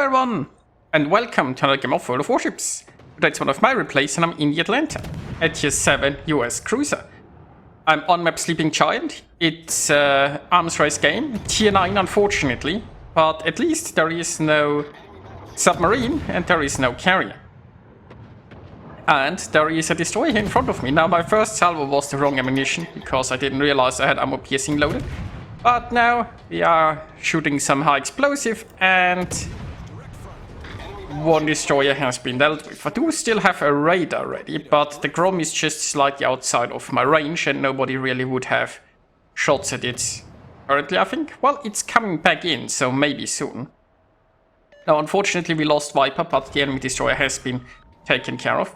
everyone, and welcome to another game of World of Warships. Today it's one of my replays and I'm in the Atlanta, at Tier 7 US cruiser. I'm on map Sleeping Giant. It's an arms race game, Tier 9 unfortunately, but at least there is no submarine and there is no carrier. And there is a destroyer here in front of me. Now my first salvo was the wrong ammunition because I didn't realize I had ammo piercing loaded. But now we are shooting some high explosive and one destroyer has been dealt with. I do still have a radar ready, but the Grom is just slightly outside of my range and nobody really would have shots at it currently, I think. Well, it's coming back in, so maybe soon. Now, unfortunately, we lost Viper, but the enemy destroyer has been taken care of.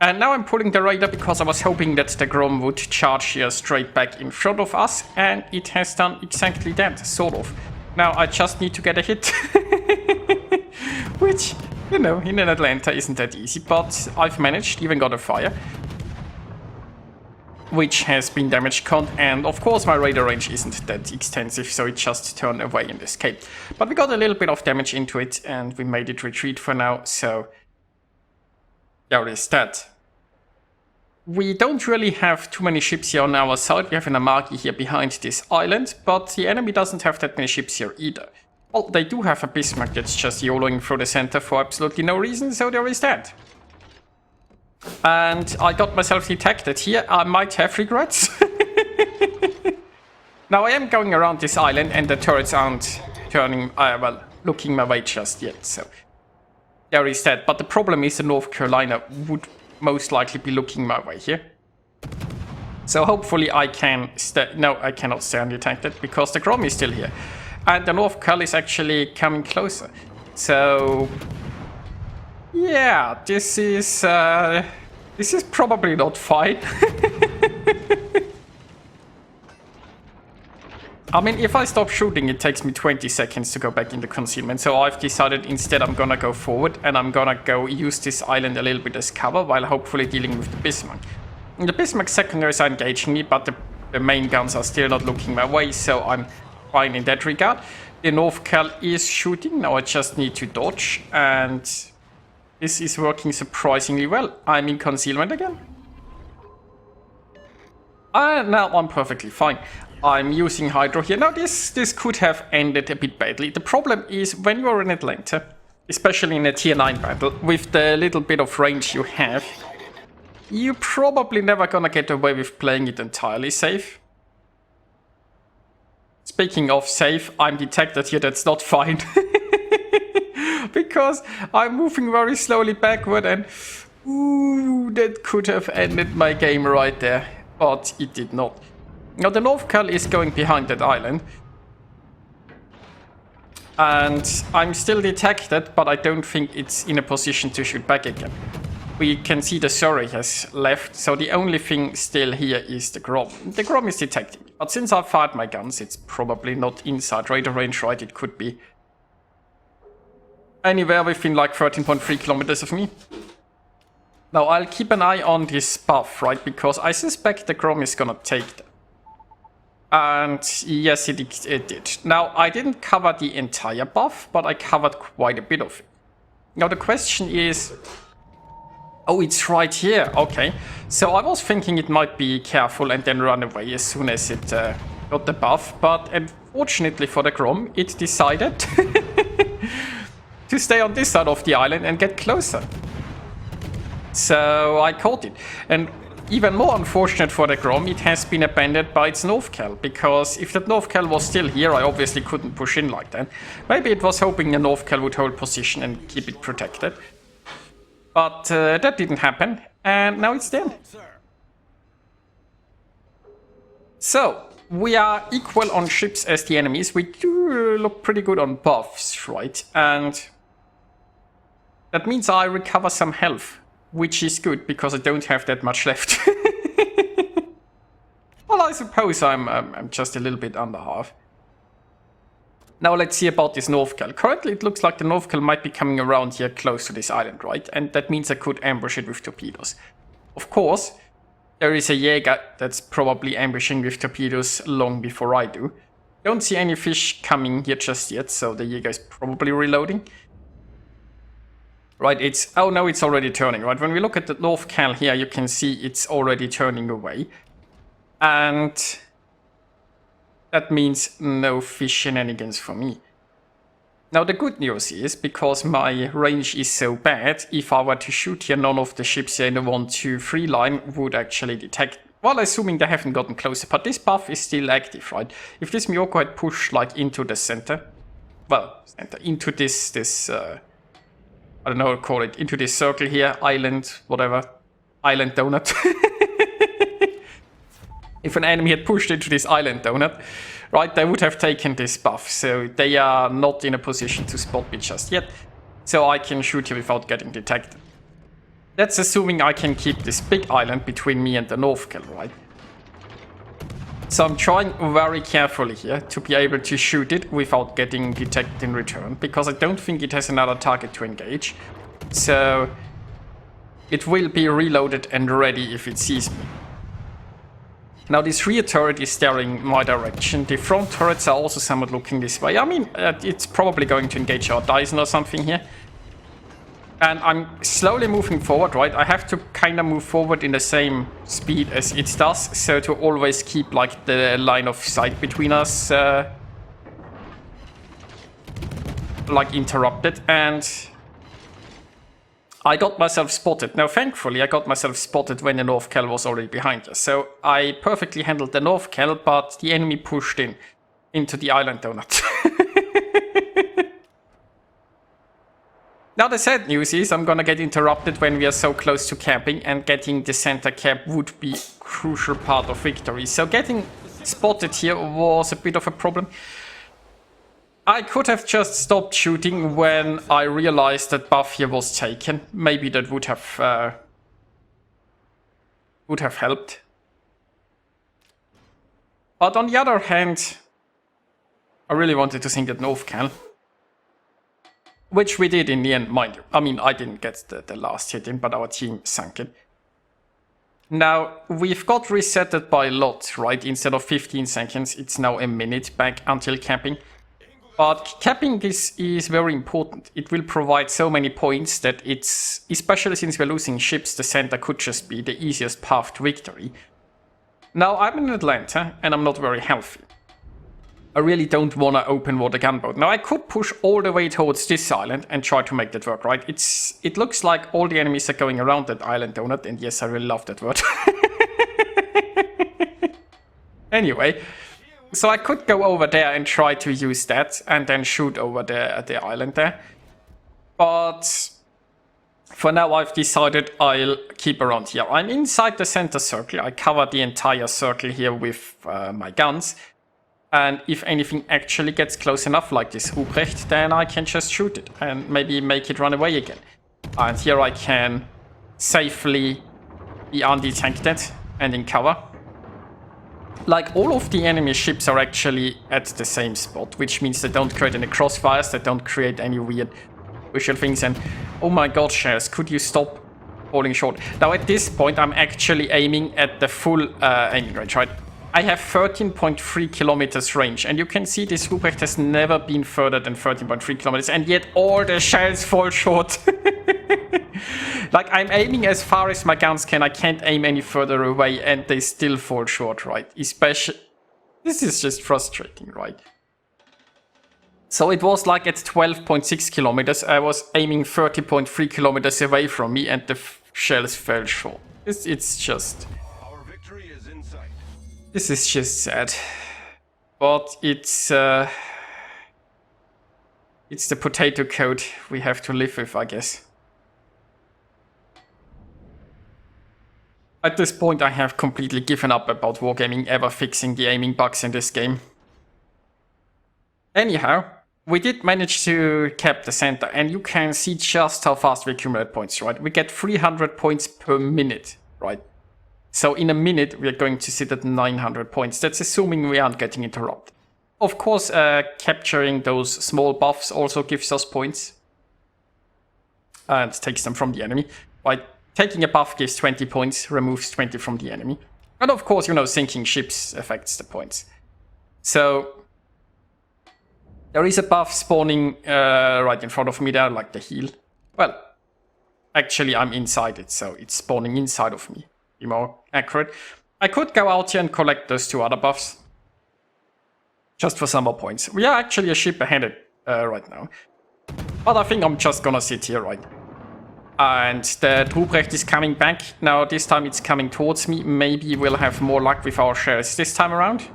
And now I'm pulling the radar because I was hoping that the Grom would charge here straight back in front of us, and it has done exactly that, sort of. Now I just need to get a hit, which, you know, in an Atlanta isn't that easy, but I've managed, even got a fire, which has been damage con, and of course my radar range isn't that extensive, so it just turned away and escaped. But we got a little bit of damage into it, and we made it retreat for now, so there is that. We don't really have too many ships here on our side. We have an Amagi here behind this island, but the enemy doesn't have that many ships here either. Well, they do have a Bismarck that's just YOLOing through the center for absolutely no reason, so there is that. And I got myself detected here. I might have regrets. Now I am going around this island and the turrets aren't turning, well, looking my way just yet, so there is that. But the problem is the North Carolina would most likely be looking my way here. So hopefully I can stay. No, I cannot stay undetected because the Grom is still here. And the North Cal is actually coming closer. So yeah, this is probably not fine. I mean, if I stop shooting, it takes me 20 seconds to go back into concealment. So I've decided instead I'm gonna go forward and I'm gonna go use this island a little bit as cover while hopefully dealing with the Bismarck. And the Bismarck secondaries are engaging me, but the main guns are still not looking my way, so I'm fine in that regard. The North Cal is shooting. Now I just need to dodge, and this is working surprisingly well. I'm in concealment again. Now I'm perfectly fine. I'm using Hydro here. Now this could have ended a bit badly. The problem is when you're in Atlanta, especially in a tier 9 battle, with the little bit of range you have, you're probably never gonna get away with playing it entirely safe. Speaking of safe, I'm detected here, that's not fine. Because I'm moving very slowly backward and ooh, that could have ended my game right there. But it did not. Now the North Cal is going behind that island. And I'm still detected, but I don't think it's in a position to shoot back again. We can see the Surrey has left, so the only thing still here is the Grom. The Grom is detecting me, but since I've fired my guns, it's probably not inside radar range, right? It could be anywhere within like 13.3 kilometers of me. Now I'll keep an eye on this buff, right? Because I suspect the Grom is gonna take that. And yes, it did. Now, I didn't cover the entire buff, but I covered quite a bit of it. Now, the question is... Oh, it's right here. Okay. So I was thinking it might be careful and then run away as soon as it got the buff. But unfortunately for the Grom, it decided to stay on this side of the island and get closer. So I caught it. And even more unfortunate for the Grom, it has been abandoned by its North Cal, because if that North Cal was still here, I obviously couldn't push in like that. Maybe it was hoping the North Cal would hold position and keep it protected. But that didn't happen, and now it's dead. So, we are equal on ships as the enemies. We do look pretty good on buffs, right? And that means I recover some health, which is good, because I don't have that much left. Well, I suppose I'm just a little bit under half. Now let's see about this North Cal. Currently it looks like the North Cal might be coming around here close to this island, right? And that means I could ambush it with torpedoes. Of course, there is a Jäger that's probably ambushing with torpedoes long before I do. Don't see any fish coming here just yet, so the Jäger is probably reloading. Right, it's... Oh, no, it's already turning, right? When we look at the North Cal here, you can see it's already turning away. And that means no fish shenanigans for me. Now, the good news is, because my range is so bad, if I were to shoot here, none of the ships here in the 1, 2, 3 line would actually detect. Well, assuming they haven't gotten closer, but this buff is still active, right? If this Miyoko had pushed, like, into the center, well, into this I don't know what to call it, into this circle here, island, whatever, island donut. If an enemy had pushed into this island donut, right, they would have taken this buff, so they are not in a position to spot me just yet, so I can shoot here without getting detected. That's assuming I can keep this big island between me and the North Kill, right? So I'm trying very carefully here to be able to shoot it without getting detected in return, because I don't think it has another target to engage, so it will be reloaded and ready if it sees me. Now this rear turret is staring my direction. The front turrets are also somewhat looking this way. I mean, it's probably going to engage our Dyson or something here. And I'm slowly moving forward, right? I have to kind of move forward in the same speed as it does, so to always keep like the line of sight between us like interrupted. And I got myself spotted. Now, thankfully, I got myself spotted when the North Cal was already behind us. So I perfectly handled the North Cal, but the enemy pushed into the island donut. Now, the sad news is I'm gonna get interrupted when we are so close to camping, and getting the center cap would be a crucial part of victory. So getting spotted here was a bit of a problem. I could have just stopped shooting when I realized that buff here was taken. Maybe that would have helped. But on the other hand, I really wanted to sink that North Cal, which we did in the end, mind you. I mean, I didn't get the last hit in, but our team sank it. Now, we've got resetted by a lot, right? Instead of 15 seconds, it's now a minute back until camping. But capping this is very important. It will provide so many points that it's, especially since we're losing ships, the center could just be the easiest path to victory. Now, I'm in Atlanta and I'm not very healthy. I really don't want to open water gunboat. Now, I could push all the way towards this island and try to make that work, right? It looks like all the enemies are going around that island donut, and yes, I really love that word. Anyway. So I could go over there and try to use that and then shoot over the island there. But for now I've decided I'll keep around here. I'm inside the center circle. I cover the entire circle here with my guns. And if anything actually gets close enough, like this Ruprecht, then I can just shoot it and maybe make it run away again. And here I can safely be undetected and in cover. Like, all of the enemy ships are actually at the same spot, which means they don't create any crossfires, they don't create any weird visual things, and oh my god, Shares, could you stop falling short? Now at this point, I'm actually aiming at the full aiming range, right? I have 13.3 kilometers range, and you can see this Ruprecht has never been further than 13.3 kilometers, and yet all the shells fall short. Like, I'm aiming as far as my guns can, I can't aim any further away, and they still fall short, right? Especially... This is just frustrating, right? So it was like at 12.6 kilometers, I was aiming 30.3 kilometers away from me, and the shells fell short. It's just... Our victory is in sight. This is just sad. But it's the potato code we have to live with, I guess. At this point, I have completely given up about wargaming ever fixing the aiming bugs in this game. Anyhow, we did manage to cap the center, and you can see just how fast we accumulate points, right? We get 300 points per minute, right? So in a minute, we are going to sit at 900 points. That's assuming we aren't getting interrupted. Of course, capturing those small buffs also gives us points. And takes them from the enemy, right? Taking a buff gives 20 points, removes 20 from the enemy. And of course, you know, sinking ships affects the points. So there is a buff spawning right in front of me there, like the heal. Well, Actually, I'm inside it, so it's spawning inside of me. Be more accurate. I could go out here and collect those 2 other buffs. Just for some more points. We are actually a ship ahead right now. But I think I'm just gonna sit here, right? And the Truprecht is coming back. Now, this time it's coming towards me. Maybe we'll have more luck with our shares this time around.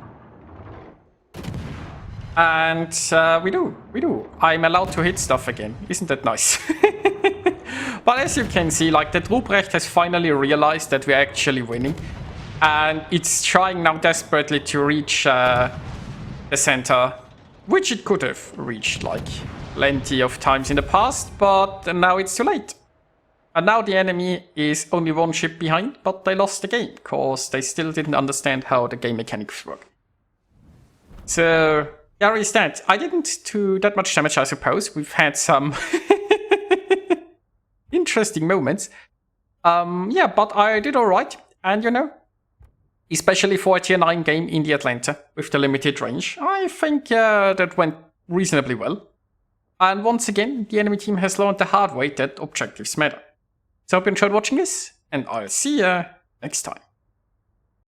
And we do. I'm allowed to hit stuff again. Isn't that nice? But as you can see, like, the Truprecht has finally realized that we're actually winning. And it's trying now desperately to reach the center, which it could have reached, like, plenty of times in the past, but now it's too late. And now the enemy is only 1 ship behind, but they lost the game, because they still didn't understand how the game mechanics work. So, there is that. I didn't do that much damage, I suppose. We've had some interesting moments. Yeah, but I did alright, and you know, especially for a tier 9 game in the Atlanta with the limited range, I think that went reasonably well. And once again, the enemy team has learned the hard way that objectives matter. So I hope you enjoyed watching this, and I'll see you next time.